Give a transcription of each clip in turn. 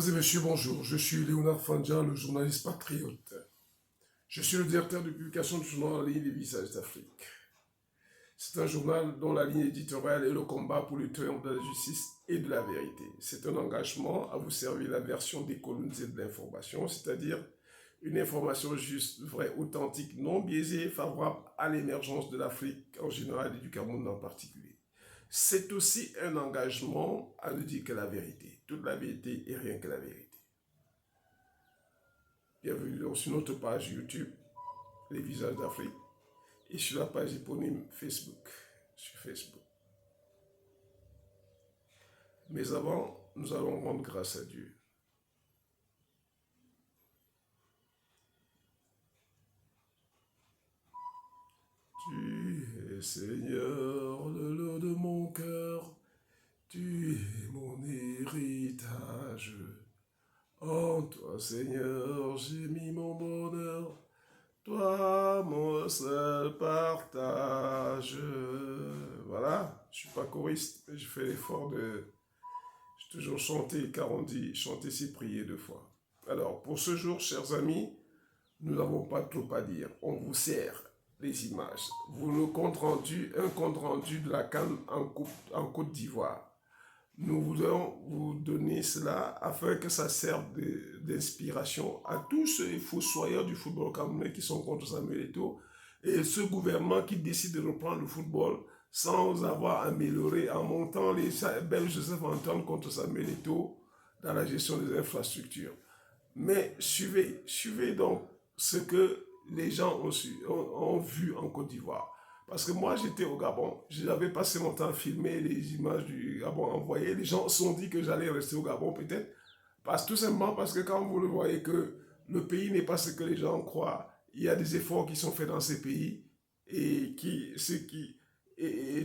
et messieurs, bonjour. Je suis Léonard Fandja, le journaliste patriote. Je suis le directeur de publication du journal en ligne Les Visages d'Afrique. C'est un journal dont la ligne éditoriale est le combat pour le triomphe de la justice et de la vérité. C'est un engagement à vous servir la version décolonisée de l'information, c'est-à-dire une information juste, vraie, authentique, non biaisée, favorable à l'émergence de l'Afrique en général et du Cameroun en particulier. C'est aussi un engagement à ne dire que la vérité, toute la vérité et rien que la vérité. Bienvenue donc sur notre page YouTube, Les Visages d'Afrique, et sur la page éponyme Facebook, sur Facebook. Mais avant, nous allons rendre grâce à Dieu. Tu es Seigneur, le lot de mon cœur, tu es mon héritage. En toi, Seigneur, j'ai mis mon bonheur, toi, mon seul partage. Voilà, je ne suis pas choriste, mais je fais l'effort de... J'ai toujours chanté, car on dit chanter, c'est prier 2 fois. Alors, pour ce jour, chers amis, nous n'avons pas trop à dire. On vous sert les images. Vous le compte rendu, un compte rendu de la CAN en Côte d'Ivoire. Nous voulons vous donner cela afin que ça serve d'inspiration à tous ces fossoyeurs du football camerounais qui sont contre Samuel Eto'o et ce gouvernement qui décide de reprendre le football sans avoir amélioré en montant les Belges Joseph Antoine contre Samuel Eto'o dans la gestion des infrastructures. Mais suivez donc ce que les gens ont vu en Côte d'Ivoire. Parce que moi, j'étais au Gabon, j'avais passé mon temps à filmer les images du Gabon envoyées. Les gens se sont dit que j'allais rester au Gabon peut-être. Tout simplement parce que quand vous le voyez que le pays n'est pas ce que les gens croient, il y a des efforts qui sont faits dans ces pays et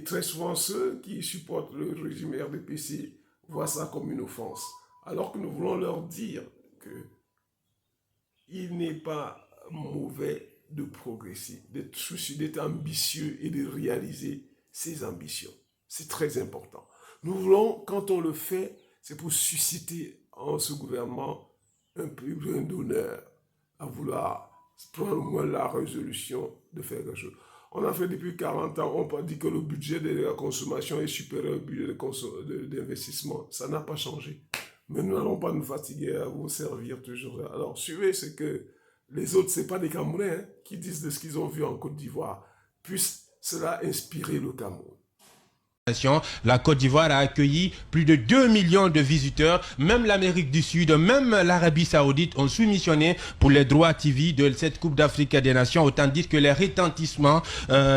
très souvent ceux qui supportent le régime RDPC voient ça comme une offense. Alors que nous voulons leur dire qu'il n'est pas mauvais de progresser, d'être soucieux, d'être ambitieux et de réaliser ses ambitions. C'est très important. Nous voulons, quand on le fait, c'est pour susciter en ce gouvernement un peu d'honneur à vouloir prendre au moins la résolution de faire quelque chose. On a fait depuis 40 ans, on dit que le budget de la consommation est supérieur au budget d'investissement. Ça n'a pas changé. Mais nous n'allons pas nous fatiguer à vous servir toujours. Alors, suivez ce que les autres, ce n'est pas des Camerounais qui disent de ce qu'ils ont vu en Côte d'Ivoire. Puisse cela inspirer le Cameroun. La Côte d'Ivoire a accueilli plus de 2 millions de visiteurs. Même l'Amérique du Sud, même l'Arabie Saoudite ont soumissionné pour les droits TV de cette Coupe d'Afrique des Nations. Autant dire que les retentissements,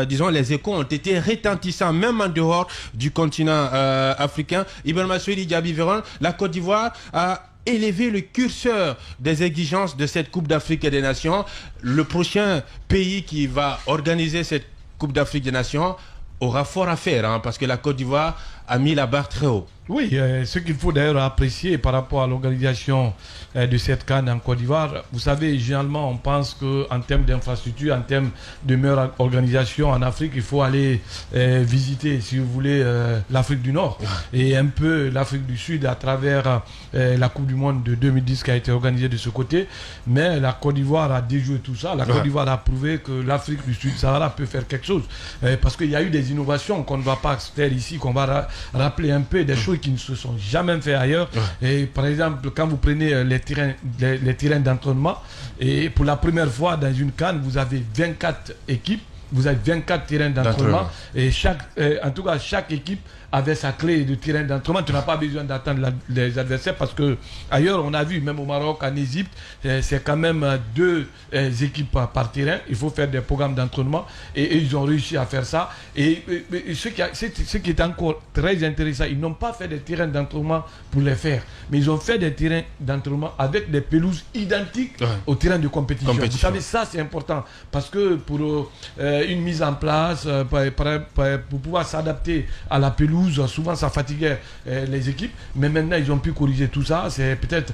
disons les échos ont été retentissants, même en dehors du continent africain. Ibn Massoudi Diaby Véron, la Côte d'Ivoire a élever le curseur des exigences de cette Coupe d'Afrique des Nations. Le prochain pays qui va organiser cette Coupe d'Afrique des Nations aura fort à faire, parce que la Côte d'Ivoire a mis la barre très haut. Oui, ce qu'il faut d'ailleurs apprécier par rapport à l'organisation de cette CAN en Côte d'Ivoire, vous savez, généralement on pense qu'en termes d'infrastructure, en termes de meilleure organisation en Afrique, il faut aller visiter, si vous voulez, l'Afrique du Nord et un peu l'Afrique du Sud à travers la Coupe du Monde de 2010 qui a été organisée de ce côté. Mais la Côte d'Ivoire a déjoué tout ça. La Côte d'Ivoire a prouvé que l'Afrique du Sud-Sahara peut faire quelque chose. Parce qu'il y a eu des innovations qu'on ne va pas faire ici, qu'on va rappeler un peu des choses qui ne se sont jamais fait ailleurs. Et par exemple, quand vous prenez les terrains d'entraînement, et pour la première fois dans une CAN, vous avez 24 équipes, vous avez 24 terrains d'entraînement, et en tout cas, chaque équipe avait sa clé de terrain d'entraînement. Tu n'as pas besoin d'attendre les adversaires parce que ailleurs on a vu, même au Maroc, en Égypte, c'est quand même 2 équipes par terrain. Il faut faire des programmes d'entraînement et ils ont réussi à faire ça. Et ce qui est encore très intéressant, ils n'ont pas fait des terrains d'entraînement pour les faire, mais ils ont fait des terrains d'entraînement avec des pelouses identiques aux terrains de compétition. Vous savez, ça c'est important parce que pour une mise en place pour pouvoir s'adapter à la pelouse. Souvent, ça fatiguait les équipes. Mais maintenant, ils ont pu corriger tout ça. C'est peut-être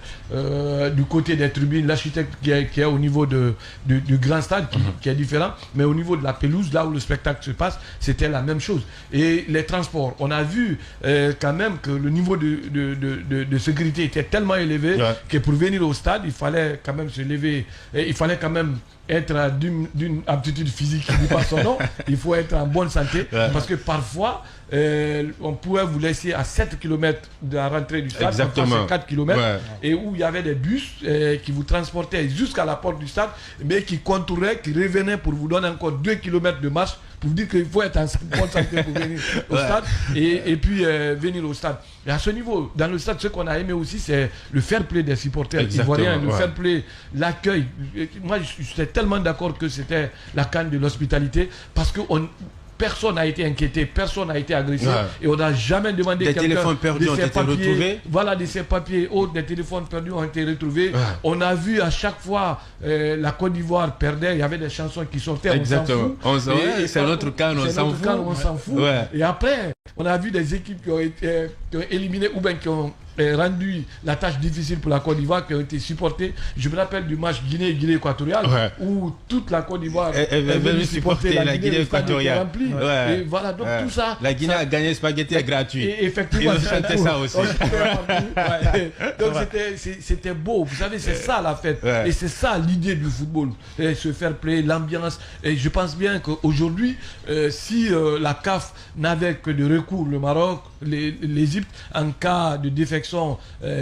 du côté des tribunes, l'architecte qui est au niveau du grand stade qui est différent. Mais au niveau de la pelouse, là où le spectacle se passe, c'était la même chose. Et les transports, on a vu quand même que le niveau de sécurité était tellement élevé que pour venir au stade, il fallait quand même se lever, il fallait quand même être d'une aptitude physique qui dit pas son nom, il faut être en bonne santé, parce que parfois on pouvait vous laisser à 7 km de la rentrée du stade, exactement, 4 km, et où il y avait des bus qui vous transportaient jusqu'à la porte du stade, mais qui contournaient, qui revenaient pour vous donner encore 2 km de marche, pour vous dire qu'il faut être en bonne santé pour venir au stade, et puis venir au stade. Et à ce niveau, dans le stade, ce qu'on a aimé aussi, c'est le fair play des supporters ivoiriens, le fair play, l'accueil. Moi, je suis tellement d'accord que c'était la canne de l'hospitalité, parce que personne n'a été inquiété, personne n'a été agressé, et on n'a jamais demandé des téléphones perdus ont été retrouvés. Voilà, de ces papiers autres, des téléphones perdus ont été retrouvés. On a vu à chaque fois la Côte d'Ivoire perdait, il y avait des chansons qui sortaient. Exactement. C'est notre canne, on s'en fout. Et après, on a vu des équipes qui ont été éliminées ou bien qui ont rendu la tâche difficile pour la Côte d'Ivoire, qui ont été supportées. Je me rappelle du match Guinée équatoriale où toute la Côte d'Ivoire est venue supporter la Guinée équatoriale. Et voilà, donc tout ça. La Guinée a gagné spaghetti gratuit. Et effectivement, c'était ça aussi. Donc c'était beau. Vous savez, c'est ça la fête. Et c'est ça l'idée du football. Et se faire play, l'ambiance. Et je pense bien qu'aujourd'hui, si la CAF n'avait que de recours, le Maroc, l'Égypte, en cas de défection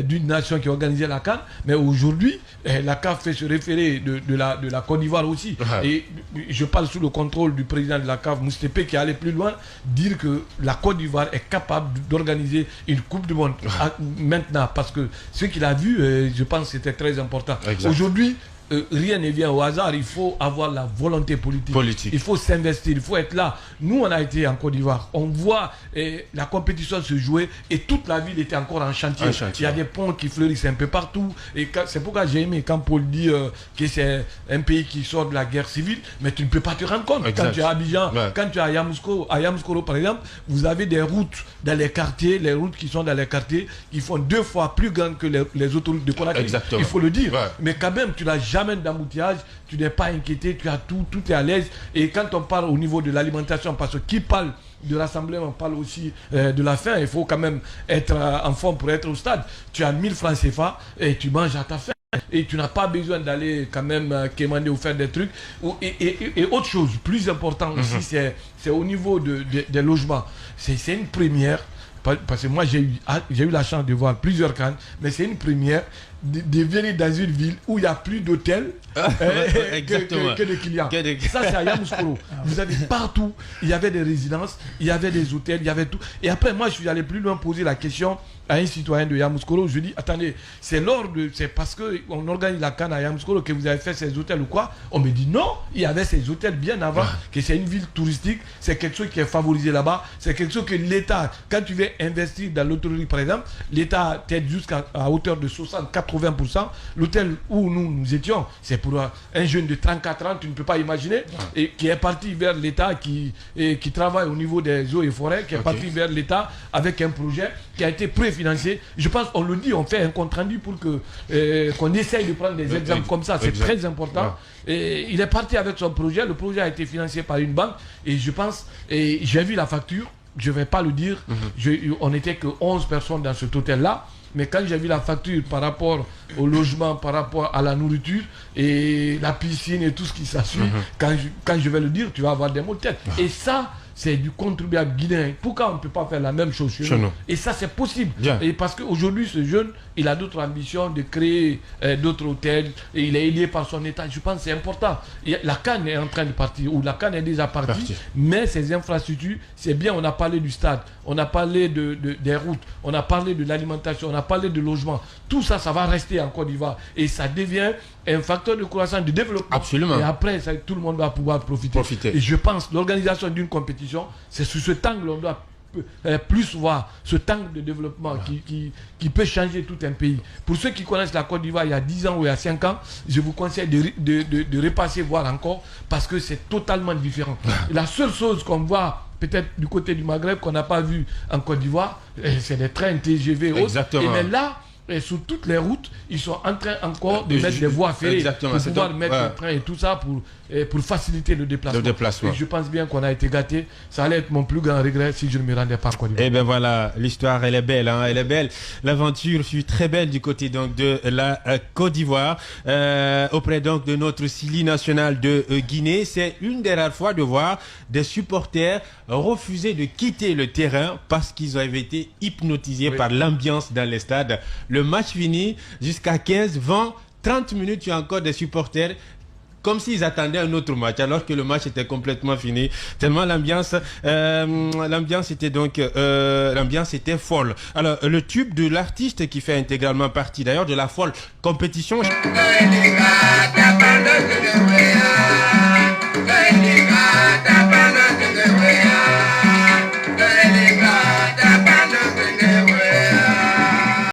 d'une nation qui organisait la CAN, mais aujourd'hui la CAF fait se référer de la Côte d'Ivoire aussi. Et je parle sous le contrôle du président de la CAF, Moustapha, qui allait plus loin, dire que la Côte d'Ivoire est capable d'organiser une Coupe du Monde maintenant, parce que ce qu'il a vu, je pense que c'était très important. Aujourd'hui, rien ne vient au hasard, il faut avoir la volonté politique. Il faut s'investir, il faut être là. Nous, on a été en Côte d'Ivoire, on voit la compétition se jouer et toute la ville était encore en chantier. Il y a des ponts qui fleurissent un peu partout. Et c'est pourquoi j'ai aimé quand Paul dit que c'est un pays qui sort de la guerre civile, mais tu ne peux pas te rendre compte. Quand tu es à Abidjan, quand tu es à Yamoussoukro par exemple, vous avez des routes dans les quartiers, les routes qui sont dans les quartiers, qui font 2 fois plus grandes que les autoroutes de Conakry. Il faut le dire. Mais quand même, tu n'as jamais d'embouteillage, tu n'es pas inquiété, tu as tout est à l'aise. Et quand on parle au niveau de l'alimentation, parce que qui parle de rassemblement parle aussi de la faim, il faut quand même être en forme pour être au stade. Tu as 1000 francs CFA et tu manges à ta faim. Et tu n'as pas besoin d'aller quand même quémander ou faire des trucs. Et autre chose, plus important aussi, c'est au niveau des logements. C'est une première. Parce que moi, j'ai eu la chance de voir plusieurs cannes, mais c'est une première de venir dans une ville où il y a plus d'hôtels que de clients. Ça, c'est à Yamoussoukro. Vous avez partout, il y avait des résidences, il y avait des hôtels, il y avait tout. Et après, moi, je suis allé plus loin poser la question à un citoyen de Yamoussoukro. Je dis, attendez, c'est parce qu'on organise la canne à Yamoussoukro que vous avez fait ces hôtels ou quoi? On me dit non, il y avait ces hôtels bien avant, que c'est une ville touristique, c'est quelque chose qui est favorisé là-bas, c'est quelque chose que l'État, quand tu veux investir dans l'hôtellerie par exemple, l'État t'aide jusqu'à hauteur de 60-80%. L'hôtel où nous étions, c'est pour un jeune de 34 ans, tu ne peux pas imaginer, et qui est parti vers l'État, qui travaille au niveau des eaux et forêts, qui est parti vers l'État avec un projet qui a été préfinancé. Je pense, on le dit, on fait un compte rendu pour qu'on essaye de prendre des exemples comme ça, c'est très important. Et il est parti avec son projet, le projet a été financé par une banque, et je pense, et j'ai vu la facture, je ne vais pas le dire, on n'était que 11 personnes dans cet hôtel-là. Mais quand j'ai vu la facture par rapport au logement, par rapport à la nourriture et la piscine et tout ce qui s'assuit, quand je vais le dire, tu vas avoir des mots de tête. Et ça, c'est du contribuable guinéen. Pourquoi on ne peut pas faire la même chose chez nous? Et ça, c'est possible. Et parce qu'aujourd'hui, ce jeune, il a d'autres ambitions de créer d'autres hôtels. Et il est lié par son État. Je pense que c'est important. Et la CAN est en train de partir, ou la CAN est déjà partie. Mais ces infrastructures, c'est bien. On a parlé du stade, on a parlé des routes, on a parlé de l'alimentation, on a parlé de logement. Tout ça, ça va rester en Côte d'Ivoire. Et ça devient un facteur de croissance, de développement. Absolument. Et après, tout le monde va pouvoir profiter. Et je pense l'organisation d'une compétition, c'est sous cet angle qu'on doit plus voir ce tank de développement qui peut changer tout un pays. Pour ceux qui connaissent la Côte d'Ivoire il y a 10 ans ou il y a 5 ans, je vous conseille de repasser voir encore parce que c'est totalement différent. La seule chose qu'on voit peut-être du côté du Maghreb qu'on n'a pas vu en Côte d'Ivoire, c'est les trains TGV. Exactement. Et mais là, et sur toutes les routes, ils sont en train encore de mettre des voies ferrées pour pouvoir mettre les trains et tout ça pour faciliter le déplacement. Et je pense bien qu'on a été gâtés. Ça allait être mon plus grand regret si je ne me rendais pas en Côte d'Ivoire. Et bien voilà, l'histoire elle est belle, hein, elle est belle. L'aventure fut très belle du côté donc de la Côte d'Ivoire, auprès donc de notre Sili national de Guinée. C'est une des rares fois de voir des supporters refuser de quitter le terrain parce qu'ils avaient été hypnotisés par l'ambiance dans les stades. Le match fini, jusqu'à 15, 20, 30 minutes, il y a encore des supporters comme s'ils attendaient un autre match alors que le match était complètement fini. Tellement l'ambiance était donc l'ambiance était folle. Alors le tube de l'artiste qui fait intégralement partie d'ailleurs de la folle compétition.